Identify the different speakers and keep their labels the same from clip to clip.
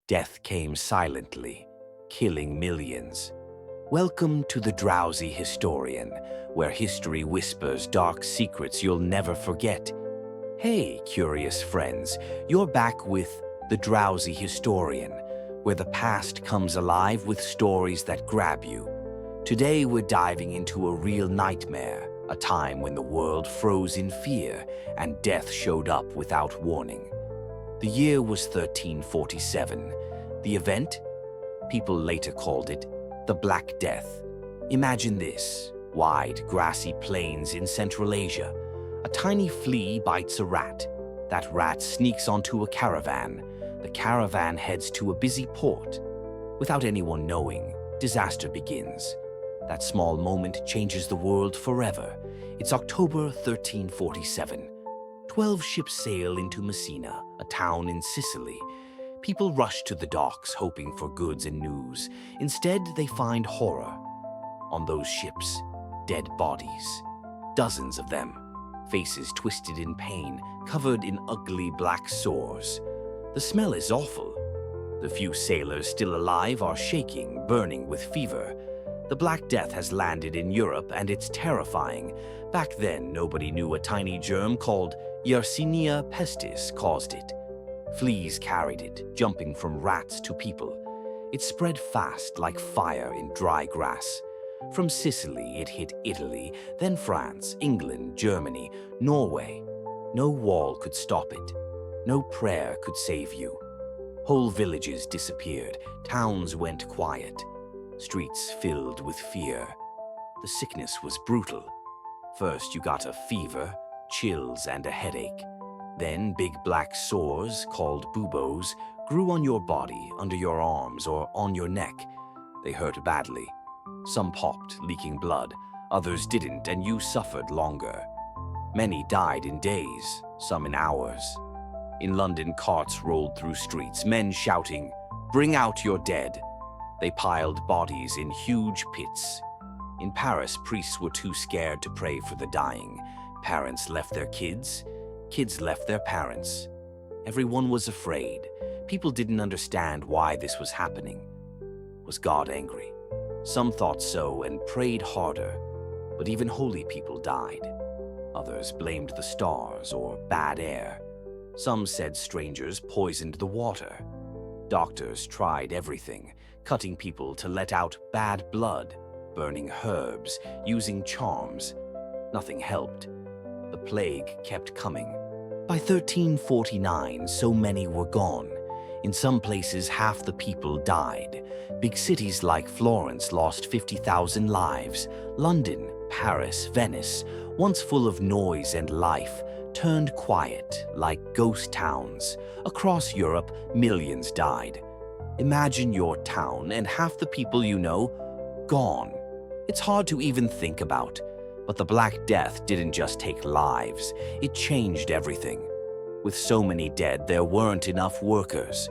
Speaker 1: Death came silently, killing millions. Welcome to the Drowsy Historian, where history whispers dark secrets you'll never forget. Hey, curious friends, you're back with the Drowsy Historian, where the past comes alive with stories that grab you. Today we're diving into a real nightmare, a time when the world froze in fear and death showed up without warning. The year was 1347. The event? People later called it the Black Death. Imagine this: wide, grassy plains in Central Asia. A tiny flea bites a rat. That rat sneaks onto a caravan. The caravan heads to a busy port. Without anyone knowing, disaster begins. That small moment changes the world forever. It's October 1347. 12 ships sail into Messina, a town in Sicily. People rush to the docks hoping for goods and news. Instead, they find horror. On those ships, dead bodies. Dozens of them. Faces twisted in pain, covered in ugly black sores. The smell is awful. The few sailors still alive are shaking, burning with fever. The Black Death has landed in Europe, and it's terrifying. Back then, nobody knew a tiny germ called Yersinia pestis caused it. Fleas carried it, jumping from rats to people. It spread fast like fire in dry grass. From Sicily, it hit Italy, then France, England, Germany, Norway. No wall could stop it. No prayer could save you. Whole villages disappeared. Towns went quiet. Streets filled with fear. The sickness was brutal. First, you got a fever, chills, and a headache. Then big black sores, called buboes, grew on your body, under your arms, or on your neck. They hurt badly. Some popped, leaking blood. Others didn't, and you suffered longer. Many died in days, some in hours. In London, carts rolled through streets, men shouting, "Bring out your dead." They piled bodies in huge pits. In Paris, priests were too scared to pray for the dying. Parents left their kids. Kids left their parents. Everyone was afraid. People didn't understand why this was happening. Was God angry? Some thought so and prayed harder. But even holy people died. Others blamed the stars or bad air. Some said strangers poisoned the water. Doctors tried everything, cutting people to let out bad blood, burning herbs, using charms. Nothing helped. The plague kept coming. By 1349, so many were gone. In some places, half the people died. Big cities like Florence lost 50,000 lives. London, Paris, Venice, once full of noise and life, turned quiet like ghost towns. Across Europe, millions died. Imagine your town and half the people you know gone. It's hard to even think about. But the Black Death didn't just take lives, it changed everything. With so many dead, there weren't enough workers.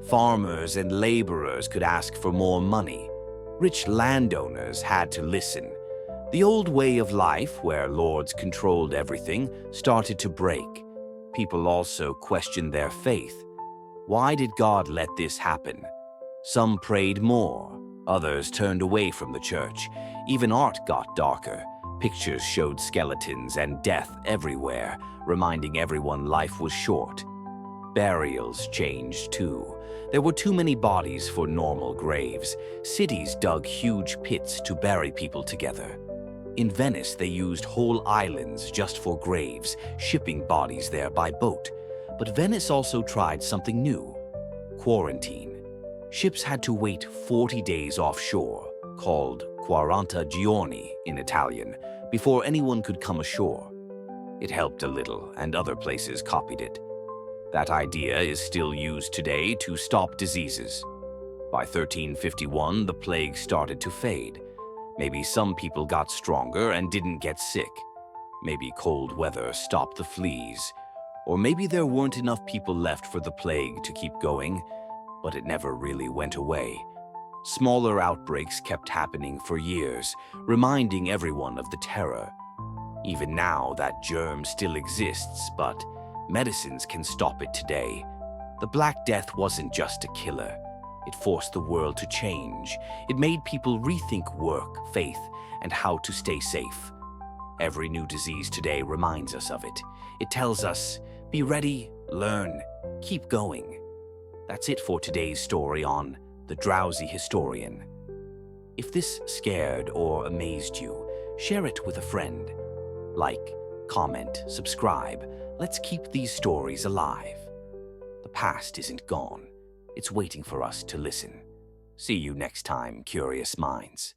Speaker 1: Farmers and laborers could ask for more money. Rich landowners had to listen. The old way of life, where lords controlled everything, started to break. People also questioned their faith. Why did God let this happen? Some prayed more. Others turned away from the church. Even art got darker. Pictures showed skeletons and death everywhere, reminding everyone life was short. Burials changed too. There were too many bodies for normal graves. Cities dug huge pits to bury people together. In Venice, they used whole islands just for graves, shipping bodies there by boat. But Venice also tried something new: quarantine. Ships had to wait 40 days offshore, called 40 giorni in Italian, before anyone could come ashore. It helped a little, and other places copied it. That idea is still used today to stop diseases. By 1351, the plague started to fade. Maybe some people got stronger and didn't get sick. Maybe cold weather stopped the fleas. Or maybe there weren't enough people left for the plague to keep going, but it never really went away. Smaller outbreaks kept happening for years, reminding everyone of the terror. Even now, that germ still exists, but medicines can stop it today. The Black Death wasn't just a killer. It forced the world to change. It made people rethink work, faith, and how to stay safe. Every new disease today reminds us of it. It tells us, be ready, learn, keep going. That's it for today's story on The Drowsy Historian. If this scared or amazed you, share it with a friend. Like, comment, subscribe. Let's keep these stories alive. The past isn't gone. It's waiting for us to listen. See you next time, curious minds.